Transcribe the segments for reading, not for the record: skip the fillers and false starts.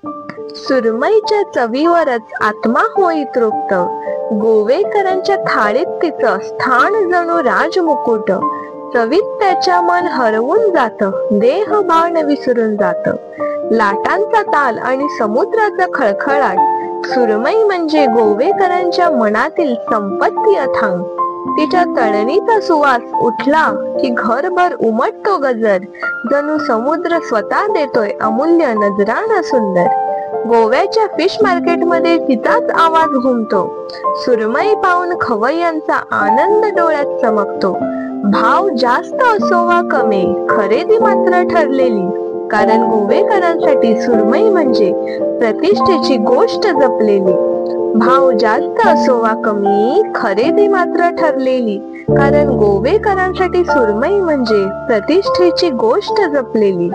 सुरमईच्या चवीवरच आत्मा होई तृप्त, गोवेकरांच्या थाळीत तिचं स्थान जणू राजमुकुट. चवीत त्याच्या मन हरवून जात, देह भान विसरून जात. लाटांचा ताल आणि समुद्राचा खळखळाट, सुरमई म्हणजे गोवेकरांच्या मनातील संपत्ती अथांग. तिच्या तळणीचा सुवास उठला की घरभर उमटतो गजर, जणू समुद्र स्वतः देतोय अमूल्य नजराणा सुंदर. गोव्याच्या फिश मार्केटमध्ये तिचाच आवाज घुमतो, सुरमई पाहून खवय्यांचा आनंद डोळ्यात चमकतो. भाव जास्त असो वा कमी, खरेदी मात्र ठरलेली, कारण गोवेकरांसाठी सुरमई म्हणजे प्रतिष्ठेची गोष्ट जपलेली. भाव जास्त असो वा कमी, खरेदी मात्र ठरलेली, कारण गोवेकरांसाठी सुरमई म्हणजे प्रतिष्ठेची गोष्ट जपलेली.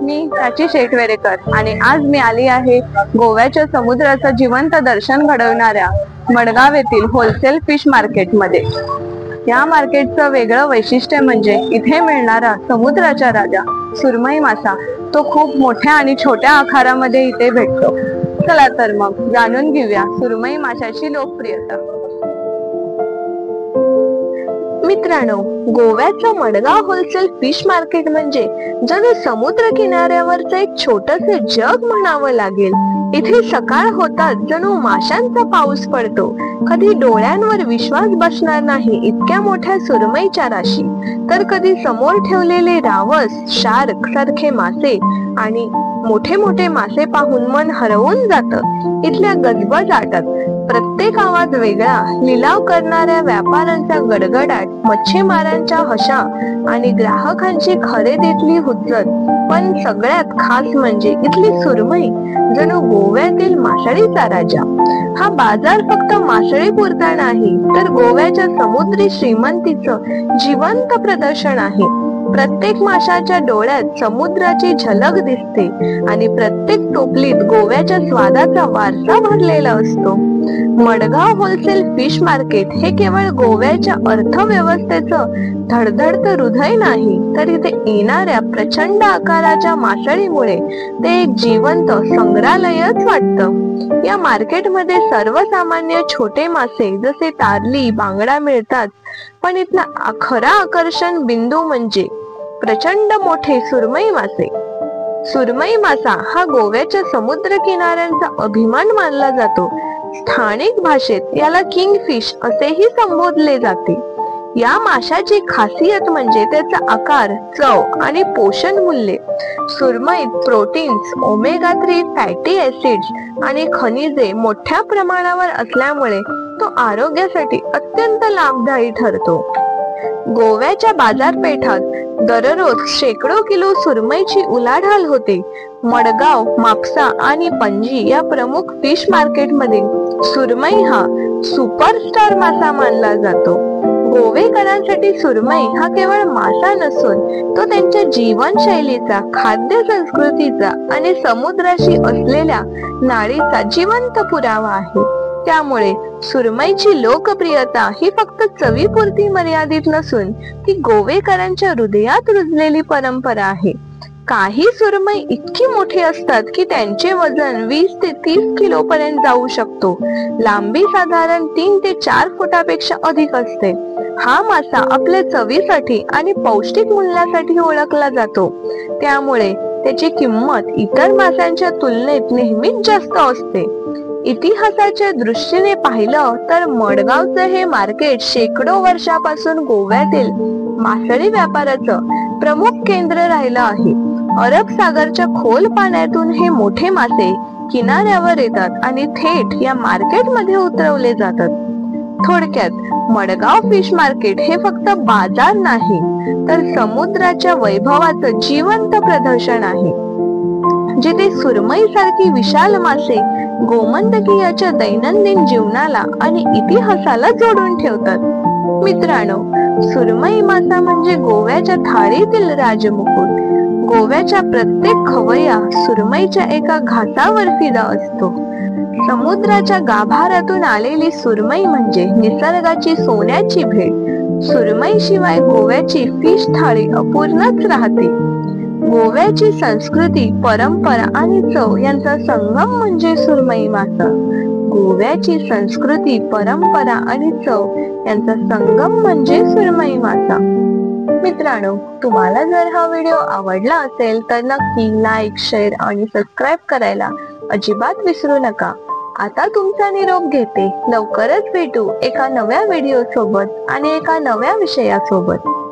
मी प्राची शेटवेरेकर आणि आज मी आली आहे गोव्याच्या समुद्राचं जिवंत दर्शन घडवणाऱ्या मडगाव येथील होलसेल फिश मार्केटमध्ये. या मार्केटचं वेगळं वैशिष्ट्य म्हणजे इथे मिळणारा समुद्राचा राजा सुरमई मासा तो खूप मोठ्या आणि छोट्या आकारामध्ये इथे भेटतो. चला तर मग जाणून घेऊया सुरमई माशाची लोकप्रियता. मित्रांनो, गोव्याचं मडगाव होलसेल फिश मार्केट म्हणजे जणू समुद्र किनाऱ्यावरचं एक छोटसे जग म्हणावं लागेल. इथे सकाळ होतात जणू माशांचा पाऊस पडतो. कधी डोळ्यांवर विश्वास बसणार नाही इतक्या मोठ्या सुरमईच्या राशी, तर कधी समोर ठेवलेले रावस, शार्क सारखे मासे आणि मोठे मोठे मासे पाहून मन हरवून जातं इथल्या गजबजाटात. प्रत्येक आवाज वेगळा, लिलाव करणाऱ्या व्यापाऱ्यांचा गडगडाट, मच्छीमारांच्या हशा आणि ग्राहकांची खरेदीतली हुज्जत. पण सगळ्यात खास म्हणजे इथली सुरमई जणू गोव्यातील मासळीचा राजा. हा बाजार फक्त मासळी पुरता नाही, तर गोव्याच्या समुद्री श्रीमंतीचं जिवंत प्रदर्शन आहे. प्रत्येक माशाच्या डोळ्यात समुद्राची झलक दिसते आणि प्रत्येक टोपलीत गोव्याच्या स्वादाचा वारसा भरलेला असतो. मडगाव होलसेल फिश मार्केट हे केवळ गोव्याच्या अर्थव्यवस्थेचं धडधडतं हृदय नाही, तर इथे येणाऱ्या प्रचंड आकाराच्या मासळीमुळे ते एक जिवंत संग्रहालयच वाटतं. या मार्केटमध्ये सर्वसामान्य छोटे मासे जसे तारली, बांगडा मिळतात, पण इथला खरा आकर्षण बिंदू म्हणजे प्रचंड मोठे सुरमई मासे. सुरमई मासा हा गोव्याच्या समुद्र किनाऱ्यांचा अभिमान मानला जातो. स्थानिक भाषेत याला किंगफिश असेही संबोधले जाते. या माशाची खासियत म्हणजे त्याचा आकार, चव आणि पोषण मूल्य. सुरमईत प्रोटीन्स, ओमेगा 3 फॅटी ऍसिड्स आणि खनिजे मोठ्या प्रमाणावर असल्यामुळे तो आरोग्यासाठी अत्यंत लाभदायी ठरतो. गोव्याच्या बाजारपेठात दररोज शेकडो किलो सुरमईची उलाढाल होते. मडगाव, मापसा आणि पणजी या प्रमुख फिश मार्केटमध्ये सुरमई हा सुपरस्टार मासा मानला जातो. गोवेकरांसाठी सुरमई हा केवळ मासा नसून तो त्यांच्या जीवनशैलीचा, खाद्य संस्कृतीचा आणि समुद्राशी असलेल्या नाळीचा जिवंत पुरावा आहे. त्यामुळे सुरमईची लोकप्रियता ही फक्त चवीपुरती मर्यादित नसून ती गोवेकरांच्या हृदयात रुजलेली परंपरा आहे. काही सुरमई इतकी मोठी असतात की त्यांचे वजन 20 ते 30 किलो पर्यंत जाऊ शकतो. लांबी साधारण 3 ते 4 फुटापेक्षा अधिक असते. हा मासा आपल्या चवीसाठी आणि पौष्टिक मूल्यासाठी ओळखला जातो. त्यामुळे त्याची किंमत इतर माशांच्या तुलनेत नेहमीच जास्त असते. इतिहासाच्या दृष्टीने पाहिलं तर मडगावचे हे मार्केट शेकडो वर्षापासून गोव्यातील मासळी व्यापाराचं प्रमुख केंद्र राहिलं आहे. अरब सागरच्या खोल पाण्यातून हे मोठे मासे किनाऱ्यावर येतात आणि थेट या मार्केटमध्ये उतरवले जातात. थोडक्यात मडगाव फिश मार्केट हे फक्त बाजार नाही, तर समुद्राच्या वैभवाचं जिवंत प्रदर्शन आहे, जिथे सुरमई सारखी विशाल मासे गोमंतकीयाच्या दैनंदिन जीवनाला आणि इतिहासाला जोडून ठेवतात. मित्रांनो, सुरमई मासा म्हणजे गोव्याच्या थाळीतील राजमुकुट. गोव्याच्या प्रत्येक खवय्या सुरमईच्या एका घासावर फिदा असतो. समुद्राच्या गाभाऱ्यातून आलेली सुरमई म्हणजे निसर्गाची सोन्याची भेट. सुरमई शिवाय गोव्याची फिश थाळी अपूर्णच राहते. गोव्याची संस्कृती, परंपरा आणि चव यांचा संगम म्हणजे सुरमई मासा. गोव्याची संस्कृती, परंपरा आणि चव यांचा संगम म्हणजे सुरमई मासा. मित्रांनो, तुम्हाला जर हा व्हिडिओ आवडला असेल तर नक्की लाईक, शेअर आणि सबस्क्राईब करायला अजिबात विसरू नका. आता तुमचा निरोप घेते. लवकरच भेटू एका नव्या व्हिडिओ सोबत आणि एका नव्या विषयासोबत.